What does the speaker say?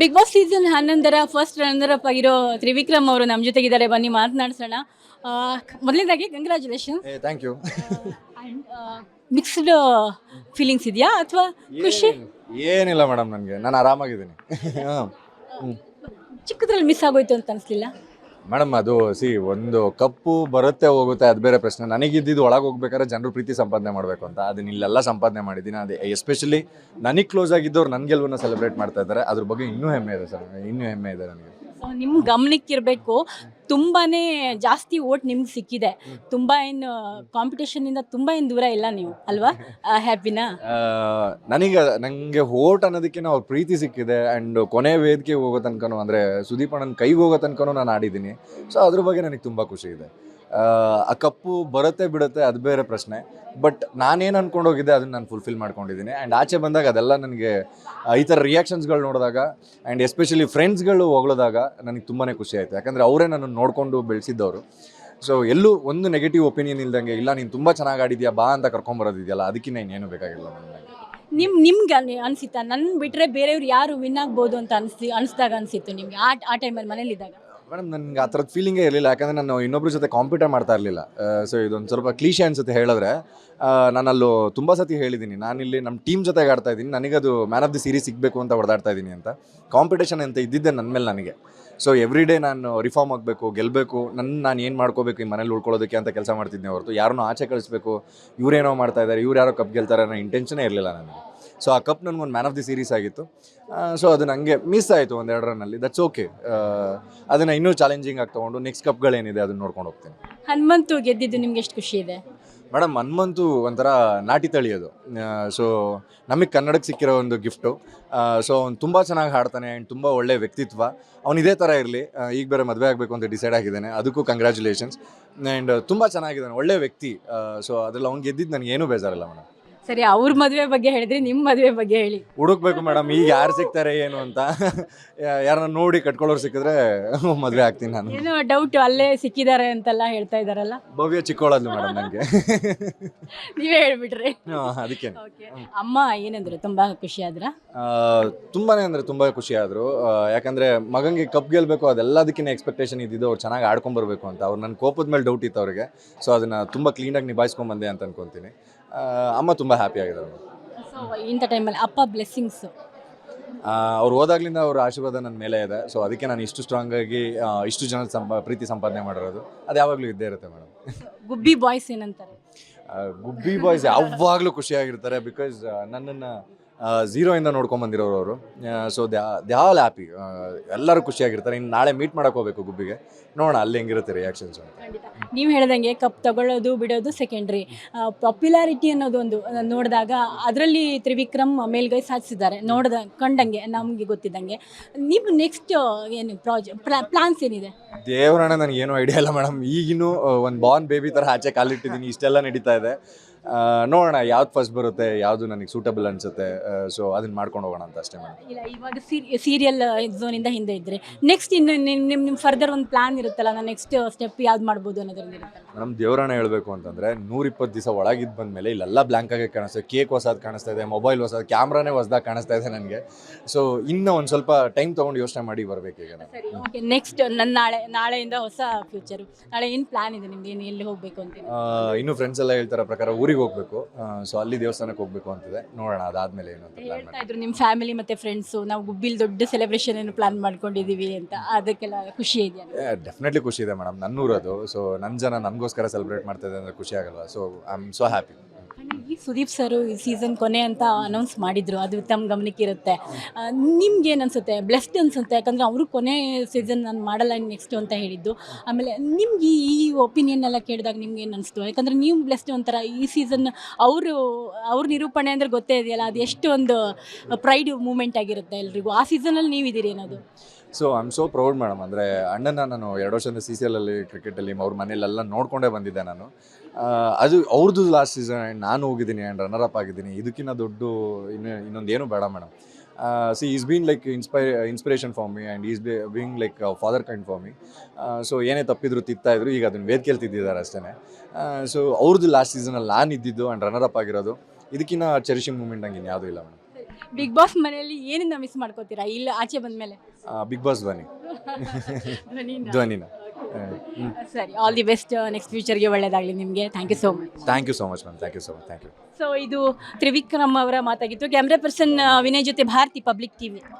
Big Boss season 11ರ first runner up ಆಗಿರೋ ತ್ರಿವಿಕ್ರಮ್ ಅವರು ನಮ್ಮ ಜೊತೆಗಿದ್ದಾರೆ. ಬನ್ನಿ ಮಾತನಾಡ್ಸೋಣ. ಮೊದಲನೇದಾಗಿ congratulation. Thank you. And mixed feelings ಇದೆಯಾ ಅಥವಾ ಖುಷಿ? ಏನಿಲ್ಲ ಮೇಡಮ್, ನಾನು ಆರಾಮಾಗಿದ್ದೀನಿ. ಚಿಕ್ಕದ್ರಲ್ಲಿ ಮಿಸ್ ಆಗೋಯ್ತು ಅಂತ ಅನಿಸ್ಲಿಲ್ಲ? ಮೇಡಮ್ ಅದು ಒಂದು ಕಪ್ಪು ಬರುತ್ತೆ ಹೋಗುತ್ತೆ ಅದು ಬೇರೆ ಪ್ರಶ್ನೆ. ನನಗಿದ್ದಿದ್ದು ಒಳಗೆ ಹೋಗ್ಬೇಕಾದ್ರೆ ಜನರು ಪ್ರೀತಿ ಸಂಪಾದನೆ ಮಾಡಬೇಕು ಅಂತ, ಅದನ್ನ ಇಲ್ಲೆಲ್ಲ ಸಂಪಾದನೆ ಮಾಡಿದ್ದೀನಿ. ಅದು ಎಸ್ಪೆಷಲಿ ನನಗೆ ಕ್ಲೋಸ್ ಆಗಿದ್ದವ್ರು ನನ್ನ ಗೆಲುವನ್ನು ಸೆಲೆಬ್ರೇಟ್ ಮಾಡ್ತಾ ಇದ್ದಾರೆ. ಅದ್ರ ಬಗ್ಗೆ ಇನ್ನೂ ಹೆಮ್ಮೆ ಇದೆ ಸರ್, ಇನ್ನೂ ಹೆಮ್ಮೆ ಇದೆ ನನಗೆ. ನಿಮ್ಮ ಗಮನಕ್ಕಿರಬೇಕು, ತುಂಬಾ ಜಾಸ್ತಿ ಓಟ್ ನಿಮ್ಗೆ ಸಿಕ್ಕಿದೆ. ತುಂಬ ಏನು ಕಾಂಪಿಟೇಷನಿಂದ ತುಂಬ ಏನು ದೂರ ಇಲ್ಲ ನೀವು, ಅಲ್ವಾ? ಹ್ಯಾಪಿನಾ? ನನಗೆ ಓಟ್ ಅನ್ನೋದಕ್ಕಿಂತ ಅವ್ರ ಪ್ರೀತಿ ಸಿಕ್ಕಿದೆ. ಆ್ಯಂಡ್ ಕೊನೆ ವೇದಿಕೆ ಹೋಗೋ ತನಕನೂ, ಅಂದರೆ ಸುದೀಪ್ ಅಣ್ಣನ ಕೈಗೆ ಹೋಗೋ ತನಕನೂ ನಾನು ಆಡಿದ್ದೀನಿ. ಸೊ ಅದ್ರ ಬಗ್ಗೆ ನನಗೆ ತುಂಬ ಖುಷಿ ಇದೆ. ಆ ಕಪ್ಪು ಬರುತ್ತೆ ಬಿಡುತ್ತೆ ಅದು ಬೇರೆ ಪ್ರಶ್ನೆ, ಬಟ್ ನಾನೇನು ಅಂದ್ಕೊಂಡು ಹೋಗಿದ್ದೆ ಅದನ್ನು ನಾನು ಫುಲ್ಫಿಲ್ ಮಾಡ್ಕೊಂಡಿದ್ದೀನಿ. ಆ್ಯಂಡ್ ಆಚೆ ಬಂದಾಗ ಅದೆಲ್ಲ ನನಗೆ ಈ ಥರ ರಿಯಾಕ್ಷನ್ಸ್ಗಳು ನೋಡಿದಾಗ ಆ್ಯಂಡ್ ಎಸ್ಪೆಷಲಿ ಫ್ರೆಂಡ್ಸ್ಗಳು ಹೊಗಳೋದಾಗ ನನಗೆ ತುಂಬಾ ಖುಷಿ ಆಯಿತು. ಯಾಕಂದರೆ ಅವರೇ ನನ್ನನ್ನು ನೋಡಿಕೊಂಡು ಬೆಳೆಸಿದ್ದವರು. ಸೊ ಎಲ್ಲೂ ಒಂದು ನೆಗೆಟಿವ್ ಒಪಿನಿಯನ್ ಇಲ್ದಂಗೆ, ಇಲ್ಲ ನೀನು ತುಂಬ ಚೆನ್ನಾಗಿ ಆಡಿದ್ಯಾ ಬಾ ಅಂತ ಕರ್ಕೊಂಬರೋದಿದೆಯಲ್ಲ, ಅದಕ್ಕಿಂತ ಇನ್ನೇನು ಬೇಕಾಗಿಲ್ಲ ನನಗೆ. ನಿಮ್ಗೆ ಅನಿಸಿತಾ ನನ್ನ ಬಿಟ್ಟರೆ ಬೇರೆಯವ್ರು ಯಾರು ವಿನ್ ಆಗ್ಬೋದು ಅಂತ ಅನಿಸ್ದಾಗ ಅನಿಸಿತ್ತು ನಿಮಗೆ ಆ ಟೈಮಲ್ಲಿ ಮನೇಲಿದ್ದಾಗ? ಮೇಡಮ್ ನನಗೆ ಆ ಥರದ್ದು ಫೀಲಿಂಗೇ ಇರಲಿಲ್ಲ. ಯಾಕಂದರೆ ನಾನು ಇನ್ನೊಬ್ಬರ ಜೊತೆ ಕಾಂಪಿಟೇಟ್ ಮಾಡ್ತಾ ಇರಲಿಲ್ಲ. ಸೊ ಇದೊಂದು ಸ್ವಲ್ಪ ಕ್ಲೀಶೆ ಅನಿಸುತ್ತೆ ಹೇಳಿದ್ರೆ. ನಾನಲ್ಲೂ ತುಂಬ ಸತಿ ಹೇಳಿದ್ದೀನಿ, ನಾನಿಲ್ಲಿ ನಮ್ಮ ಟೀಮ್ ಜೊತೆಗೆ ಆಡ್ತಾ ಇದ್ದೀನಿ, ನನಗದು ಮ್ಯಾನ್ ಆಫ್ ದಿ ಸೀರೀಸ್ ಸಿಗಬೇಕು ಅಂತ ಹೊಡೆದಾಡ್ತಾ ಇದ್ದೀನಿ ಅಂತ. ಕಾಂಪಿಟೇಷನ್ ಅಂತ ಇದ್ದಿದ್ದೆ ನನ್ನ ಮೇಲೆ ನನಗೆ. ಸೊ ಎವ್ರಿ ಡೇ ನಾನು ರಿಫಾರ್ಮ್ ಆಗಬೇಕು, ಗೆಲ್ಲಬೇಕು, ನಾನು ಏನು ಮಾಡ್ಕೋಬೇಕು ಈ ಮನೇಲಿ ಉಳ್ಕೊಳ್ಳೋದಕ್ಕೆ ಅಂತ ಕೆಲಸ ಮಾಡ್ತಿದ್ದೆ ಹೊರತು ಯಾರನ್ನೂ ಆಚೆ ಕಳಿಸ್ಬೇಕು, ಇವರೇನೋ ಮಾಡ್ತಾ ಇದ್ದಾರೆ, ಇವ್ರು ಯಾರೋ ಕಪ್ ಗೆಲ್ತಾರೆ ಅನ್ನೋ ಇಂಟೆನ್ಷನೇ ಇರಲಿಲ್ಲ ನನಗೆ. ಸೊ ಆ ಕಪ್ ನನಗೊಂದು ಮ್ಯಾನ್ ಆಫ್ ದಿ ಸೀರೀಸ್ ಆಗಿತ್ತು. ಸೊ ಅದು ನನಗೆ ಮಿಸ್ ಆಯಿತು ಒಂದೆರಡು ರನ್ನಲ್ಲಿ. That's okay. ಅದನ್ನು ಇನ್ನೂ ಚಾಲೆಂಜಿಂಗ್ ಆಗಿ ತೊಗೊಂಡು ನೆಕ್ಸ್ಟ್ ಕಪ್ಗಳೇನಿದೆ ಅದನ್ನು ನೋಡ್ಕೊಂಡು ಹೋಗ್ತೀನಿ. ಹನುಮಂತು ಗೆದ್ದಿದ್ದು ನಿಮ್ಗೆ ಎಷ್ಟು ಖುಷಿ ಇದೆ? ಮೇಡಮ್ ಹನುಮಂತು ಒಂಥರ ನಾಟಿ ತಳಿ ಅದು. ಸೊ ನಮಗೆ ಕನ್ನಡಕ್ಕೆ ಸಿಕ್ಕಿರೋ ಒಂದು ಗಿಫ್ಟು. ಸೊ ಅವ್ನು ತುಂಬ ಚೆನ್ನಾಗಿ ಹಾಡ್ತಾನೆ ಆ್ಯಂಡ್ ತುಂಬ ಒಳ್ಳೆಯ ವ್ಯಕ್ತಿತ್ವ. ಅವ್ನು ಇದೇ ಥರ ಇರಲಿ. ಈಗ ಬೇರೆ ಮದುವೆ ಆಗಬೇಕು ಅಂತ ಡಿಸೈಡ್ ಆಗಿದ್ದಾನೆ, ಅದಕ್ಕೂ ಕಂಗ್ರ್ಯಾಚುಲೇಷನ್ಸ್. ಆ್ಯಂಡ್ ತುಂಬ ಚೆನ್ನಾಗಿದ್ದಾನೆ, ಒಳ್ಳೆಯ ವ್ಯಕ್ತಿ. ಸೊ ಅದ್ರಲ್ಲಿ ಅವ್ನು ಗೆದ್ದಿದ್ದು ನನಗೇನೂ ಬೇಜಾರಿಲ್ಲ ಮೇಡಮ್. ಸರಿ, ಅವ್ರ ಮದುವೆ ಬಗ್ಗೆ ಹೇಳಿದ್ರಿ, ನಿಮ್ಮ ಮದುವೆ ಬಗ್ಗೆ ಹೇಳಿ. ಹುಡುಕ್ಬೇಕು ಮೇಡಮ್, ಈಗ ಯಾರು ಸಿಗ್ತಾರೆ ಏನು ಅಂತ. ಯಾರನ್ನ ನೋಡಿ ಕಟ್ಕೊಳ್ಳೋರು ಸಿಕ್ಕಿದ್ರೆ ಮದುವೆ ಆಗ್ತೀನಿ ನಾನು. ಏನೋ ಡೌಟ್ ಅಲ್ಲೇ ಸಿಕ್ಕಿದ್ದಾರೆ ಅಂತೆಲ್ಲ ಹೇಳ್ತಾ ಇದ್ದಾರಲ್ಲ? ಭವ್ಯ ಚಿಕ್ಕೋಳದ್ಲು ಮೇಡಮ್ ನನಗೆ. ನೀವೇ ಹೇಳ್ಬಿಟ್ರಿ. ಅದಕ್ಕೆ ಅಮ್ಮ ಏನಂದ್ರು, ತುಂಬಾ ಖುಷಿ ಆದ್ರ? ತುಂಬಾನೇ ಅಂದರೆ ತುಂಬ ಖುಷಿ ಆದರು. ಯಾಕಂದರೆ ಮಗನಿಗೆ ಕಪ್ ಗೆಲ್ಲಬೇಕು, ಅದೆಲ್ಲದಕ್ಕಿಂತ ಎಕ್ಸ್ಪೆಕ್ಟೇಷನ್ ಇದ್ದಿದ್ದು ಅವ್ರು ಚೆನ್ನಾಗಿ ಆಡ್ಕೊಂಬರ್ಬೇಕು ಅಂತ. ಅವ್ರು ನನ್ನ ಕೋಪದ ಮೇಲೆ ಡೌಟ್ ಇತ್ತು ಅವ್ರಿಗೆ. ಸೊ ಅದನ್ನು ತುಂಬ ಕ್ಲೀನಾಗಿ ನಿಭಾಯಿಸ್ಕೊಂಬಂದೆ ಅಂತ ಅನ್ಕೊತೀನಿ. ಅಮ್ಮ ತುಂಬ ಹ್ಯಾಪಿ ಆಗಿದ್ದಾರೆ. ಸೊ ಇಂಥ ಟೈಮಲ್ಲಿ ಅಪ್ಪ ಬ್ಲೆಸ್ಸಿಂಗ್ಸ್? ಅವ್ರು ಹೋದಾಗ್ಲಿಂದ ಅವ್ರ ಆಶೀರ್ವಾದ ನನ್ನ ಮೇಲೆ ಇದೆ. ಸೊ ಅದಕ್ಕೆ ನಾನು ಇಷ್ಟು ಸ್ಟ್ರಾಂಗಾಗಿ ಇಷ್ಟು ಜನ ಪ್ರೀತಿ ಸಂಪಾದನೆ ಮಾಡಿರೋದು. ಅದು ಯಾವಾಗಲೂ ಇದ್ದೇ ಇರುತ್ತೆ ಮೇಡಮ್. ಗುಬ್ಬಿ ಬಾಯ್ಸ್ ಏನಂತಾರೆ? ಗುಬ್ಬಿ ಬಾಯ್ಸ್ ಯಾವಾಗಲೂ ಖುಷಿಯಾಗಿರ್ತಾರೆ. ಬಿಕಾಸ್ ನನ್ನನ್ನು ಝೀರೋಯಿಂದ ನೋಡ್ಕೊಂಬಂದಿರೋರು ಅವರು. So they all happy. ಎಲ್ಲರೂ ಖುಷಿಯಾಗಿರ್ತಾರೆ. ಇನ್ನು ನಾಳೆ ಮೀಟ್ ಮಾಡೋಕೆ ಹೋಗ್ಬೇಕು ಗುಬ್ಬಿಗೆ, ನೋಡೋಣ ಅಲ್ಲಿ ಹೆಂಗಿರುತ್ತೆ ರಿಯಾಕ್ಷನ್ಸ್ ಅಂತ. ನೀವು ಹೇಳ್ದಂಗೆ ಕಪ್ ತಗೊಳ್ಳೋದು ಬಿಡೋದು ಸೆಕೆಂಡ್ರಿ, ಪಾಪ್ಯುಲಾರಿಟಿ ಅನ್ನೋದು ಒಂದು ನೋಡಿದಾಗ ಅದರಲ್ಲಿ ತ್ರಿವಿಕ್ರಮ್ ಮೇಲ್ಗೈ ಸಾಧಿಸಿದ್ದಾರೆ. ಕಂಡಂಗೆ ನಮಗೆ ಗೊತ್ತಿದ್ದಂಗೆ ನೀವು ನೆಕ್ಸ್ಟ್ ಏನು ಪ್ಲಾನ್ಸ್ ಏನಿದೆ? ದೇವರಣ್ಣ ನನಗೇನು ಐಡಿಯಾ ಇಲ್ಲ ಮೇಡಮ್. ಈಗಿನೂ ಒಂದು ಬಾರ್ನ್ ಬೇಬಿ ಥರ ಆಚೆ ಕಾಲಿಟ್ಟಿದ್ದೀನಿ, ಇಷ್ಟೆಲ್ಲ ನಡೀತಾ ಇದೆ. ನೋಡೋಣ ಯಾವ್ದು ಫಸ್ಟ್ ಬರುತ್ತೆ, ಯಾವುದು ನನಗೆ ಸೂಟಬಲ್ ಅನಿಸುತ್ತೆ. ಸೊ ಅದನ್ನ ಮಾಡ್ಕೊಂಡು ಹೋಗೋಣ ಅಂತ ಅಷ್ಟೇ ಮೇಡಮ್. ಇಲ್ಲ, ಇವಾಗ ಸೀರಿಯಲ್ ಝೋನಿಂದ ಹಿಂದೆ ಇದ್ದರೆ ನೆಕ್ಸ್ಟ್ ಇನ್ನು ನಿಮ್ಮ ಫರ್ದರ್ ಒಂದು ಪ್ಲಾನ್ ಇರುತ್ತಲ್ಲ, ನಾನು ನೆಕ್ಸ್ಟ್ ಸ್ಟೆಪ್ ಯಾವ್ದು ಮಾಡ್ಬೋದು ಅನ್ನೋದ್ರಿಂದ ಇರುತ್ತಲ್ಲ? ನಮ್ಮ ದೇವರಣ್ಣ ಹೇಳಬೇಕು ಅಂತಂದರೆ 120 ದಿವಸ ಒಳಗಿದ್ದು ಬಂದಮೇಲೆ ಇಲ್ಲೆಲ್ಲ ಬ್ಲ್ಯಾಂಕ್ ಆಗಿ ಕಾಣಿಸ್ತಾ ಇದೆ. ಕೇಕ್ ಹೊಸದು ಕಾಣಿಸ್ತಾ ಇದೆ, ಮೊಬೈಲ್ ಹೊಸದು, ಕ್ಯಾಮ್ರಾನೇ ಹೊಸದಾಗಿ ಕಾಣಿಸ್ತಾ ಇದೆ ನನಗೆ. ಸೊ ಇನ್ನೂ ಒಂದು ಸ್ವಲ್ಪ ಟೈಮ್ ತೊಗೊಂಡು ಯೋಚನೆ ಮಾಡಿ ಬರಬೇಕು ಈಗ. ಸರಿ, ಓಕೆ. ನೆಕ್ಸ್ಟ್ ನಾಳೆಯಿಂದ ಹೊಸ ಫ್ಯೂಚರು. ನಾಳೆ ಏನು ಪ್ಲಾನ್ ಇದೆ ನಿಮ್ದು? ಏನು ಎಲ್ಲಿ ಹೋಗಬೇಕು ಅಂತ? ಇನ್ನೂ ಫ್ರೆಂಡ್ಸ್ ಎಲ್ಲ ಹೇಳ್ತಾರ ಪ್ರಕಾರ ಊರಿಗೆ ಹೋಗಬೇಕು. ಸೊ ಅಲ್ಲಿ ದೇವಸ್ಥಾನಕ್ಕೆ ಹೋಗಬೇಕು ಅಂತಿದೆ. ನೋಡೋಣ ಅದಾದಮೇಲೆ ಏನು ಅಂತ ಪ್ಲಾನ್ ಹೇಳ್ತಾ ಇದ್ರು ನಿಮ್ಮ ಫ್ಯಾಮಿಲಿ ಮತ್ತು ಫ್ರೆಂಡ್ಸು, ನಾವು ಗುಬ್ಬಿಲಿ ದೊಡ್ಡ ಸೆಲೆಬ್ರೇಷನ್ ಏನು ಪ್ಲಾನ್ ಮಾಡ್ಕೊಂಡಿದ್ದೀವಿ ಅಂತ. ಅದಕ್ಕೆಲ್ಲ ಖುಷಿ ಇದೆಯಾ? ಡೆಫಿನೆಟ್ಲಿ ಖುಷಿ ಇದೆ ಮೇಡಮ್. ನನ್ನೂರದು. ಸೊ ನನ್ನ ಜನ ನನಗೋಸ್ಕರ ಸೆಲೆಬ್ರೇಟ್ ಮಾಡ್ತಾ ಇದೆ ಅಂದರೆ ಖುಷಿ ಆಗಲ್ವಾ? So I am so happy. ಈ ಸುದೀಪ್ ಸರು ಈ ಸೀಸನ್ ಕೊನೆ ಅಂತ ಅನೌನ್ಸ್ ಮಾಡಿದ್ರು, ಅದು ತಮ್ಮ ಗಮನಕ್ಕಿರುತ್ತೆ. ನಿಮ್ಗೆ ಏನು ಅನಿಸುತ್ತೆ? ಬ್ಲೆಸ್ಡ್ ಅನಿಸುತ್ತೆ, ಯಾಕಂದರೆ ಅವರು ಕೊನೆ ಸೀಸನ್ ನಾನು ಮಾಡಲ್ಲ ನೆಕ್ಸ್ಟ್ ಅಂತ ಹೇಳಿದ್ದು. ಆಮೇಲೆ ನಿಮ್ಗೆ ಈ ಒಪಿನಿಯನ್ ಎಲ್ಲ ಕೇಳಿದಾಗ ನಿಮ್ಗೆ ಏನು ಅನಿಸ್ತು? ಯಾಕಂದರೆ ನೀವು ಬ್ಲೆಸ್ಡ್ ಒಂಥರ ಈ ಸೀಸನ್ ಅವ್ರ ನಿರೂಪಣೆ ಅಂದರೆ ಗೊತ್ತೇ ಇದೆಯಲ್ಲ, ಅದು ಎಷ್ಟು ಒಂದು ಪ್ರೈಡ್ ಮೂಮೆಂಟ್ ಆಗಿರುತ್ತೆ ಎಲ್ರಿಗೂ. ಆ ಸೀಸನಲ್ಲಿ ನೀವಿದ್ದೀರಿ ಏನದು? So I am so proud madam. ಅಂದರೆ ಅಣ್ಣನ ನಾನು 2 ವರ್ಷದಿಂದ CCL ಕ್ರಿಕೆಟಲ್ಲಿ ಅವ್ರ ಮನೇಲೆಲ್ಲ ನೋಡಿಕೊಂಡೇ ಬಂದಿದ್ದೆ ನಾನು. ಅದು ಅವ್ರದ್ದು ಲಾಸ್ಟ್ ಸೀಸನ್ ಆ್ಯಂಡ್ ನಾನು ಹೋಗಿದ್ದೀನಿ ಆ್ಯಂಡ್ ರನ್ನರ್ ಅಪ್ ಆಗಿದ್ದೀನಿ. ಇದಕ್ಕಿಂತ ದೊಡ್ಡ ಇನ್ನೊಂದು ಏನು ಬೇಡ madam. Is been like inspiration for me and is being like father kind for me. So ಏನೇ ತಪ್ಪಿದ್ರು ತಿಂತಾಯಿದ್ರು, ಈಗ ಅದನ್ನು ವೇದಿಕೆಯಲ್ಲಿ ತಿದ್ದಿದ್ದಾರೆ ಅಷ್ಟೇ. ಸೊ ಅವ್ರದ್ದು ಲಾಸ್ಟ್ ಸೀಸನಲ್ಲಿ ನಾನು ಇದ್ದಿದ್ದು ಆ್ಯಂಡ್ ರನ್ನರ್ ಅಪ್ ಆಗಿರೋದು. ಇದಕ್ಕಿಂತ ಚೆರಿಷಿಂಗ್ ಮೂಮೆಂಟ್ ಹಂಗೆ ಯಾವುದೂ ಇಲ್ಲ ಮೇಡಮ್. ಬಿಗ್ ಬಾಸ್ ಮನೆಯಲ್ಲಿ ಏನನ್ನ ಮಿಸ್ ಮಾಡ್ಕೋತೀರಾ ಇಲ್ಲ ಆಚೆ ಬಂದಮೇಲೆ? ಬಿಗ್ ಬಾಸ್ ಧ್ವನಿನ. ಸರಿ, ಆಲ್ ದಿ ಬೆಸ್ಟ್. ನೆಕ್ಸ್ಟ್ ಫ್ಯೂಚರ್ಗೆ ಒಳ್ಳೇದಾಗಲಿ ನಿಮಗೆ. Thank you so much. Thank you so much ma'am, thank you so much, thank you. So ಇದು ತ್ರಿವಿಕ್ರಮ್ ಅವರ ಮಾತಾಗಿತ್ತು. ಕ್ಯಾಮ್ರಾ ಪರ್ಸನ್ ವಿನಯ್ ಜೊತೆ ಭಾರತಿ, ಪಬ್ಲಿಕ್ ಟಿವಿ.